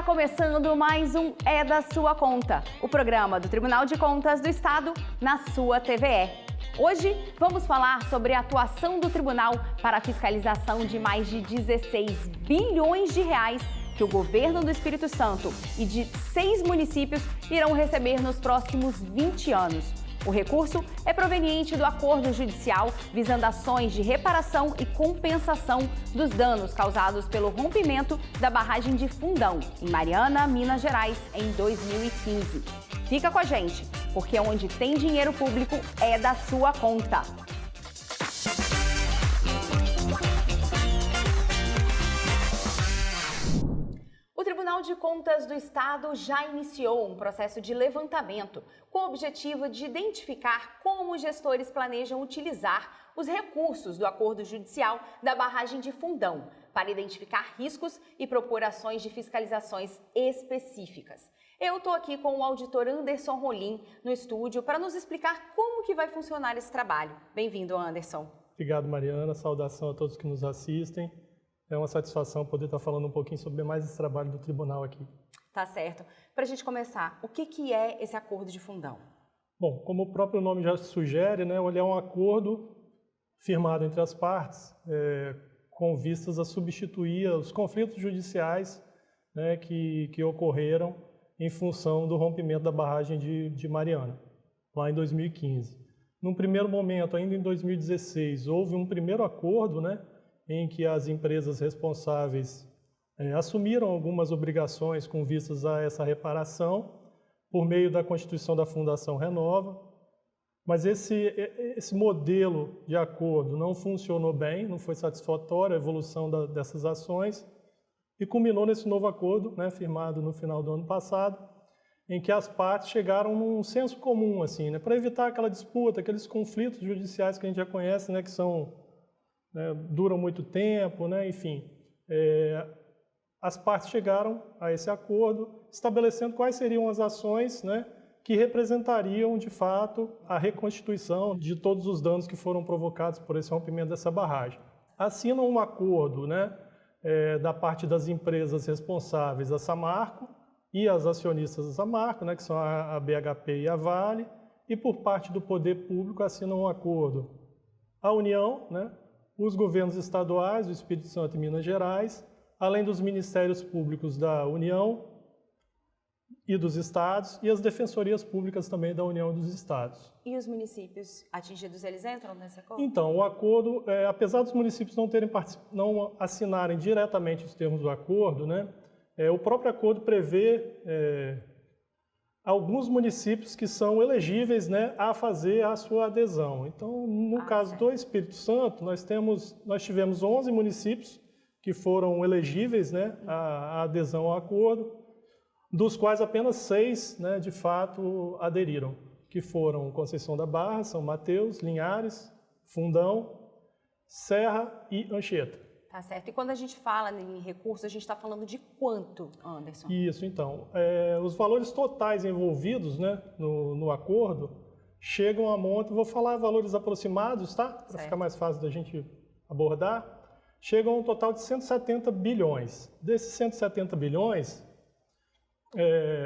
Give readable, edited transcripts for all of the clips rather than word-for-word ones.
começando mais um É da Sua Conta, o programa do Tribunal de Contas do Estado na sua TVE. Hoje vamos falar sobre a atuação do tribunal para a fiscalização de mais de 16 bilhões de reais que o governo do Espírito Santo e de 6 municípios irão receber nos próximos 20 anos. O recurso é proveniente do acordo judicial visando ações de reparação e compensação dos danos causados pelo rompimento da barragem de Fundão, em Mariana, Minas Gerais, em 2015. Fica com a gente, porque onde tem dinheiro público é da sua conta. O Tribunal de Contas do Estado já iniciou um processo de levantamento com o objetivo de identificar como os gestores planejam utilizar os recursos do acordo judicial da barragem de Fundão para identificar riscos e propor ações de fiscalizações específicas. Eu estou aqui com o auditor Anderson Rolim no estúdio para nos explicar como que vai funcionar esse trabalho. Bem-vindo, Anderson. Obrigado, Mariana. Saudação a todos que nos assistem. É uma satisfação poder estar falando um pouquinho sobre mais esse trabalho do tribunal aqui. Tá certo. Para a gente começar, o que é esse acordo de Fundão? Bom, como o próprio nome já sugere, né, ele é um acordo firmado entre as partes com vistas a substituir os conflitos judiciais, né, que ocorreram em função do rompimento da barragem de Mariana, lá em 2015. Num primeiro momento, ainda em 2016, houve um primeiro acordo, né, em que as empresas responsáveis assumiram algumas obrigações com vistas a essa reparação por meio da constituição da Fundação Renova, mas esse modelo de acordo não funcionou bem, não foi satisfatório a evolução dessas ações e culminou nesse novo acordo, né, firmado no final do ano passado, em que as partes chegaram num senso comum, assim, né, para evitar aquela disputa, aqueles conflitos judiciais que a gente já conhece, né, que duram muito tempo, né? Enfim, as partes chegaram a esse acordo, estabelecendo quais seriam as ações, né, que representariam, de fato, a reconstituição de todos os danos que foram provocados por esse rompimento dessa barragem. Assinam um acordo, né, da parte das empresas responsáveis, a Samarco, e as acionistas da Samarco, né, que são a BHP e a Vale, e por parte do poder público assinam um acordo a União, né, os governos estaduais do Espírito Santo e Minas Gerais, além dos ministérios públicos da União e dos estados e as defensorias públicas também da União e dos estados. E os municípios atingidos, eles entram nesse acordo? Então, o acordo, apesar dos municípios não assinarem diretamente os termos do acordo, né, o próprio acordo prevê alguns municípios que são elegíveis, né, a fazer a sua adesão. Então, no caso do Espírito Santo, nós tivemos 11 municípios que foram elegíveis, né, a adesão ao acordo, dos quais apenas 6, né, de fato, aderiram, que foram Conceição da Barra, São Mateus, Linhares, Fundão, Serra e Anchieta. Tá certo. E quando a gente fala em recursos, a gente está falando de quanto, Anderson? Isso, então. Os valores totais envolvidos, né, no acordo chegam a monta, vou falar valores aproximados, tá? Para ficar mais fácil da gente abordar. Chegam a um total de 170 bilhões. Desses 170 bilhões,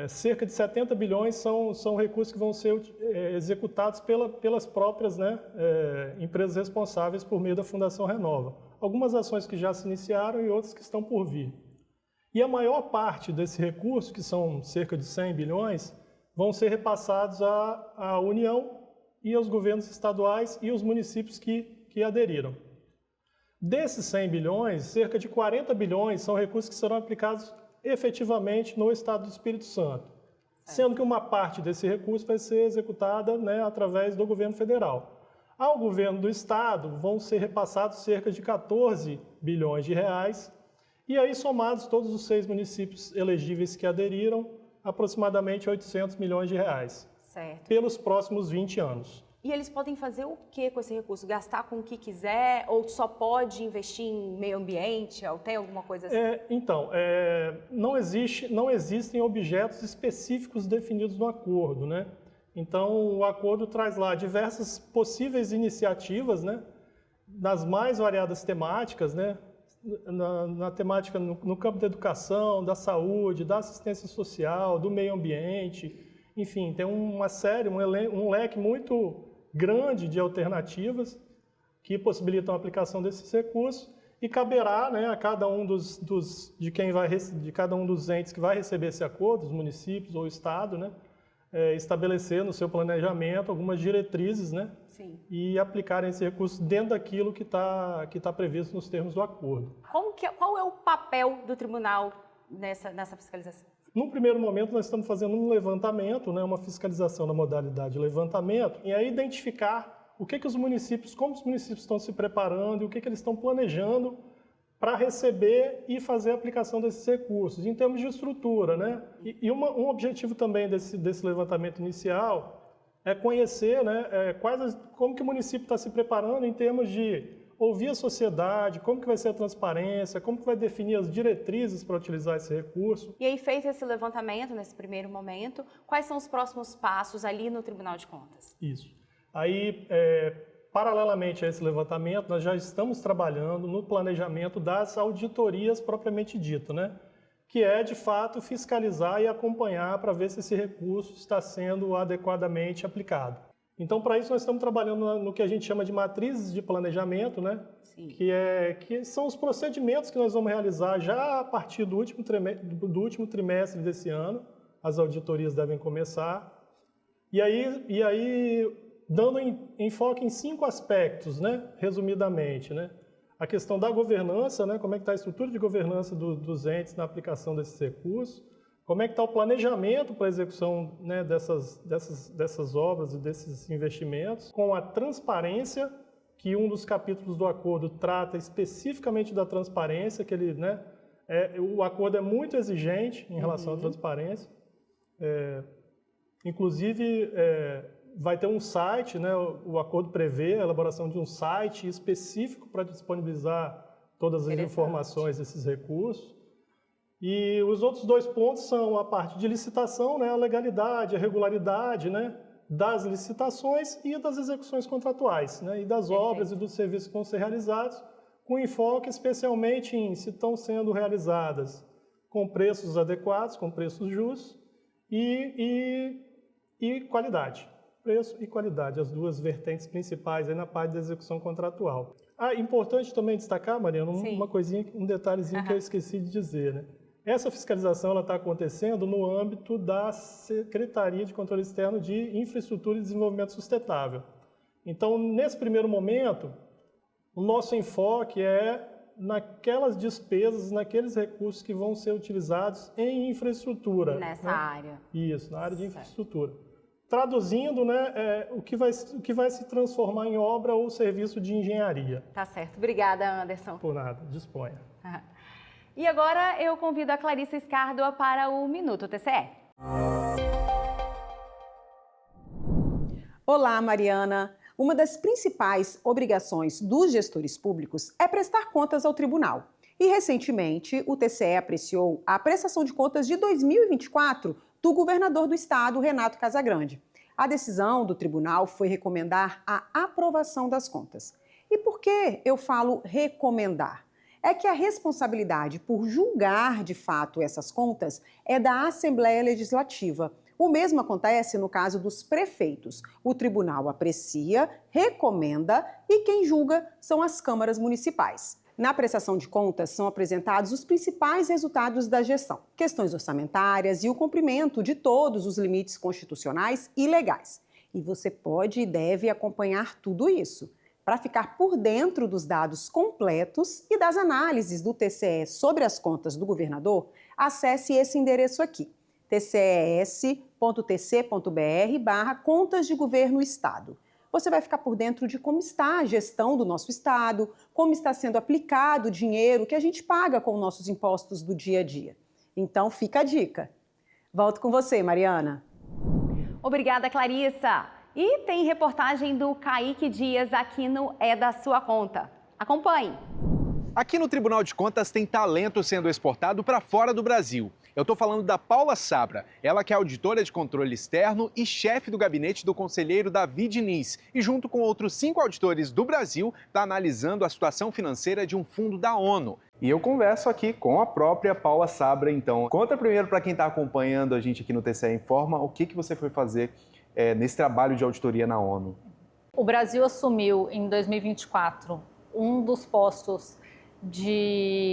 cerca de 70 bilhões são recursos que vão ser executados pelas próprias, né, empresas responsáveis por meio da Fundação Renova. Algumas ações que já se iniciaram e outras que estão por vir. E a maior parte desse recurso, que são cerca de 100 bilhões, vão ser repassados à União e aos governos estaduais e os municípios que aderiram. Desses 100 bilhões, cerca de 40 bilhões são recursos que serão aplicados efetivamente no Estado do Espírito Santo, sendo que uma parte desse recurso vai ser executada, né, através do governo federal. Ao governo do Estado vão ser repassados cerca de 14 bilhões de reais, e aí somados todos os 6 municípios elegíveis que aderiram, aproximadamente 800 milhões de reais, certo, pelos próximos 20 anos. E eles podem fazer o que com esse recurso? Gastar com o que quiser ou só pode investir em meio ambiente? Ou tem alguma coisa assim? Não existem objetos específicos definidos no acordo, né? Então, o acordo traz lá diversas possíveis iniciativas, né, nas mais variadas temáticas, né, na temática, no campo da educação, da saúde, da assistência social, do meio ambiente, enfim, tem uma série, um leque muito grande de alternativas que possibilitam a aplicação desses recursos e caberá, né, a cada um de cada um dos entes que vai receber esse acordo, os municípios ou o Estado, né, estabelecer no seu planejamento algumas diretrizes, né, Sim. e aplicarem esse recurso dentro daquilo que tá previsto nos termos do acordo. Qual é o papel do tribunal nessa fiscalização? No primeiro momento, nós estamos fazendo um levantamento, né, uma fiscalização na modalidade de levantamento, e aí identificar como os municípios estão se preparando e o que eles estão planejando para receber e fazer a aplicação desses recursos, em termos de estrutura, né? E um objetivo também desse levantamento inicial é conhecer, né, como que o município está se preparando em termos de ouvir a sociedade, como que vai ser a transparência, como que vai definir as diretrizes para utilizar esse recurso. E aí, feito esse levantamento, nesse primeiro momento, quais são os próximos passos ali no Tribunal de Contas? Isso. Aí, paralelamente a esse levantamento, nós já estamos trabalhando no planejamento das auditorias propriamente dito, né? Que é, de fato, fiscalizar e acompanhar para ver se esse recurso está sendo adequadamente aplicado. Então, para isso, nós estamos trabalhando no que a gente chama de matrizes de planejamento, né? Sim. Que são os procedimentos que nós vamos realizar já a partir do último trimestre desse ano. As auditorias devem começar. E aí dando enfoque em 5 aspectos, né? Resumidamente, né? A questão da governança, né? Como é que está a estrutura de governança dos entes na aplicação desses recursos. Como é que está o planejamento para a execução, né, dessas obras e desses investimentos, com a transparência, que um dos capítulos do acordo trata especificamente da transparência, que ele, né, o acordo é muito exigente em relação à transparência. Inclusive, vai ter um site, né, o acordo prevê a elaboração de um site específico para disponibilizar todas as informações desses recursos. E os outros 2 pontos são a parte de licitação, né, a legalidade, a regularidade, né, das licitações e das execuções contratuais, né, e das obras e dos serviços que vão ser realizados, com enfoque especialmente em se estão sendo realizadas com preços adequados, com preços justos e qualidade. Preço e qualidade, as 2 vertentes principais aí na parte da execução contratual. Importante também destacar, Mariana, uma coisinha, um detalhezinho que eu esqueci de dizer, né? Essa fiscalização está acontecendo no âmbito da Secretaria de Controle Externo de Infraestrutura e Desenvolvimento Sustentável. Então, nesse primeiro momento, o nosso enfoque é naquelas despesas, naqueles recursos que vão ser utilizados em infraestrutura. Nessa área. Isso, na área de infraestrutura. Traduzindo, né, o que vai se transformar em obra ou serviço de engenharia. Tá certo. Obrigada, Anderson. Por nada, disponha. E agora eu convido a Clarissa Escárdua para o Minuto TCE. Olá, Mariana. Uma das principais obrigações dos gestores públicos é prestar contas ao tribunal. E, recentemente, o TCE apreciou a prestação de contas de 2024 do governador do estado, Renato Casagrande. A decisão do tribunal foi recomendar a aprovação das contas. E por que eu falo recomendar? É que a responsabilidade por julgar de fato essas contas é da Assembleia Legislativa. O mesmo acontece no caso dos prefeitos. O tribunal aprecia, recomenda e quem julga são as câmaras municipais. Na prestação de contas são apresentados os principais resultados da gestão, questões orçamentárias e o cumprimento de todos os limites constitucionais e legais. E você pode e deve acompanhar tudo isso. Para ficar por dentro dos dados completos e das análises do TCE sobre as contas do governador, acesse esse endereço aqui, tces.tc.br/contas de governo estado. Você vai ficar por dentro de como está a gestão do nosso estado, como está sendo aplicado o dinheiro que a gente paga com nossos impostos do dia a dia. Então, fica a dica. Volto com você, Mariana. Obrigada, Clarissa. E tem reportagem do Kaique Dias aqui no É da Sua Conta. Acompanhe. Aqui no Tribunal de Contas tem talento sendo exportado para fora do Brasil. Eu estou falando da Paula Sabra, ela que é auditora de controle externo e chefe do gabinete do conselheiro Davi Diniz. E junto com outros 5 auditores do Brasil, está analisando a situação financeira de um fundo da ONU. E eu converso aqui com a própria Paula Sabra, então. Conta primeiro para quem está acompanhando a gente aqui no TCE Informa, o que você foi fazer nesse trabalho de auditoria na ONU. O Brasil assumiu em 2024 um dos postos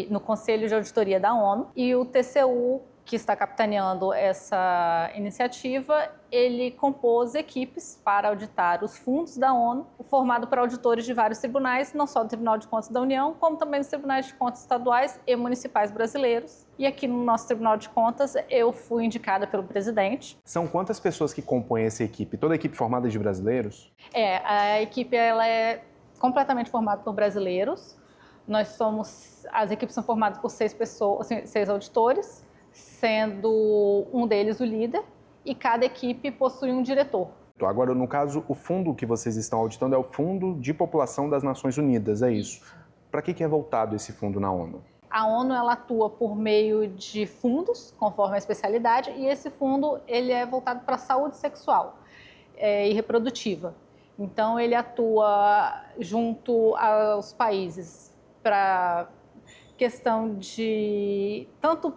no Conselho de Auditoria da ONU e o TCU, que está capitaneando essa iniciativa, ele compôs equipes para auditar os fundos da ONU, formado por auditores de vários tribunais, não só do Tribunal de Contas da União, como também dos Tribunais de Contas estaduais e municipais brasileiros. E aqui no nosso Tribunal de Contas, eu fui indicada pelo presidente. São quantas pessoas que compõem essa equipe? Toda a equipe formada de brasileiros? A equipe ela é completamente formada por brasileiros. As equipes são formadas por 6 auditores, sendo um deles o líder, e cada equipe possui um diretor. Agora, no caso, o fundo que vocês estão auditando é o Fundo de População das Nações Unidas, é isso? Para que é voltado esse fundo na ONU? A ONU ela atua por meio de fundos, conforme a especialidade, e esse fundo ele é voltado para a saúde sexual e reprodutiva. Então, ele atua junto aos países para questão de tanto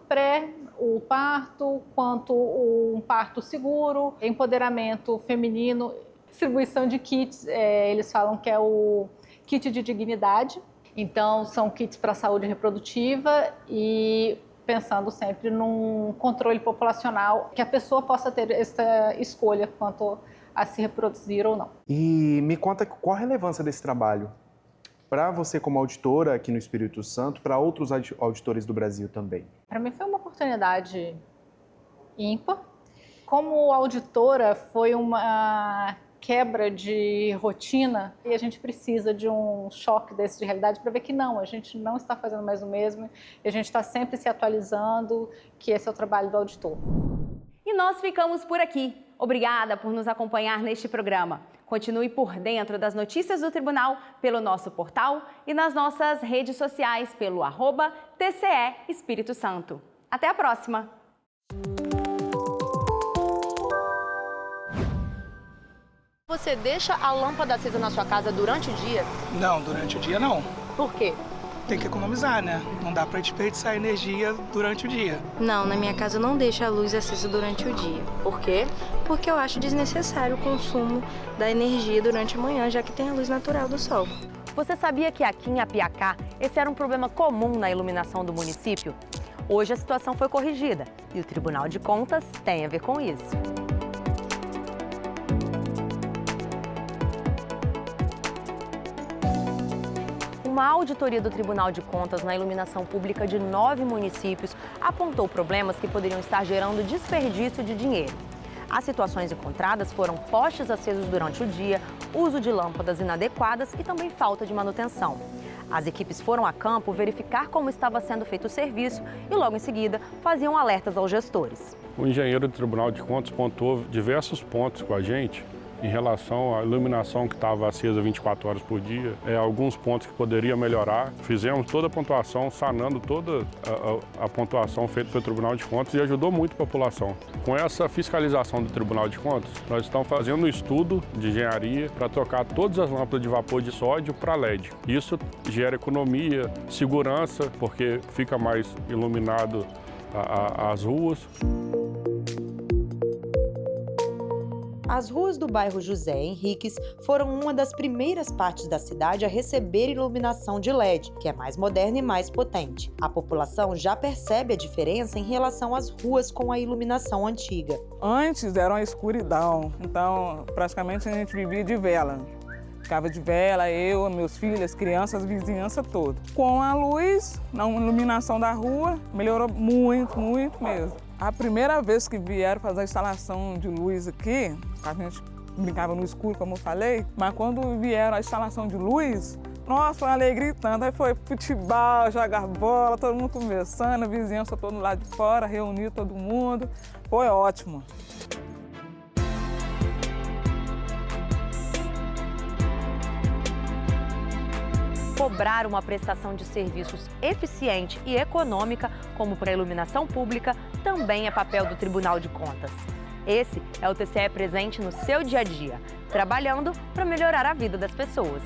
o parto quanto um parto seguro, empoderamento feminino, distribuição de kits, eles falam que é o kit de dignidade, então são kits para a saúde reprodutiva e pensando sempre num controle populacional, que a pessoa possa ter essa escolha quanto a se reproduzir ou não. E me conta qual a relevância desse trabalho para você como auditora aqui no Espírito Santo, para outros auditores do Brasil também? Para mim foi uma oportunidade ímpar. Como auditora, foi uma quebra de rotina e a gente precisa de um choque desse de realidade para ver que não, a gente não está fazendo mais o mesmo e a gente está sempre se atualizando, que esse é o trabalho do auditor. E nós ficamos por aqui. Obrigada por nos acompanhar neste programa. Continue por dentro das notícias do Tribunal pelo nosso portal e nas nossas redes sociais pelo @TCE Espírito Santo. Até a próxima! Você deixa a lâmpada acesa na sua casa durante o dia? Não, durante o dia não. Por quê? Tem que economizar, né? Não dá pra desperdiçar energia durante o dia. Não, na minha casa eu não deixo a luz acesa durante o dia. Por quê? Porque eu acho desnecessário o consumo da energia durante a manhã, já que tem a luz natural do sol. Você sabia que aqui em Apiacá esse era um problema comum na iluminação do município? Hoje a situação foi corrigida e o Tribunal de Contas tem a ver com isso. Uma auditoria do Tribunal de Contas na iluminação pública de 9 municípios apontou problemas que poderiam estar gerando desperdício de dinheiro. As situações encontradas foram postes acesos durante o dia, uso de lâmpadas inadequadas e também falta de manutenção. As equipes foram a campo verificar como estava sendo feito o serviço e logo em seguida faziam alertas aos gestores. O engenheiro do Tribunal de Contas pontuou diversos pontos com a gente em relação à iluminação que estava acesa 24 horas por dia, alguns pontos que poderia melhorar. Fizemos toda a pontuação, sanando toda a pontuação feita pelo Tribunal de Contas e ajudou muito a população. Com essa fiscalização do Tribunal de Contas, nós estamos fazendo um estudo de engenharia para trocar todas as lâmpadas de vapor de sódio para LED. Isso gera economia, segurança, porque fica mais iluminado as ruas. As ruas do bairro José Henriques foram uma das primeiras partes da cidade a receber iluminação de LED, que é mais moderna e mais potente. A população já percebe a diferença em relação às ruas com a iluminação antiga. Antes era uma escuridão, então praticamente a gente vivia de vela. Ficava de vela, eu, meus filhos, as crianças, a vizinhança toda. Com a luz, na iluminação da rua, melhorou muito, muito mesmo. A primeira vez que vieram fazer a instalação de luz aqui, a gente brincava no escuro, como eu falei, mas quando vieram a instalação de luz, nossa, foi uma alegria tanto. Aí foi futebol, jogar bola, todo mundo conversando, a vizinhança todo lado de fora, reuniu todo mundo. Foi ótimo. Cobrar uma prestação de serviços eficiente e econômica, como para a iluminação pública, também é papel do Tribunal de Contas. Esse é o TCE presente no seu dia a dia, trabalhando para melhorar a vida das pessoas.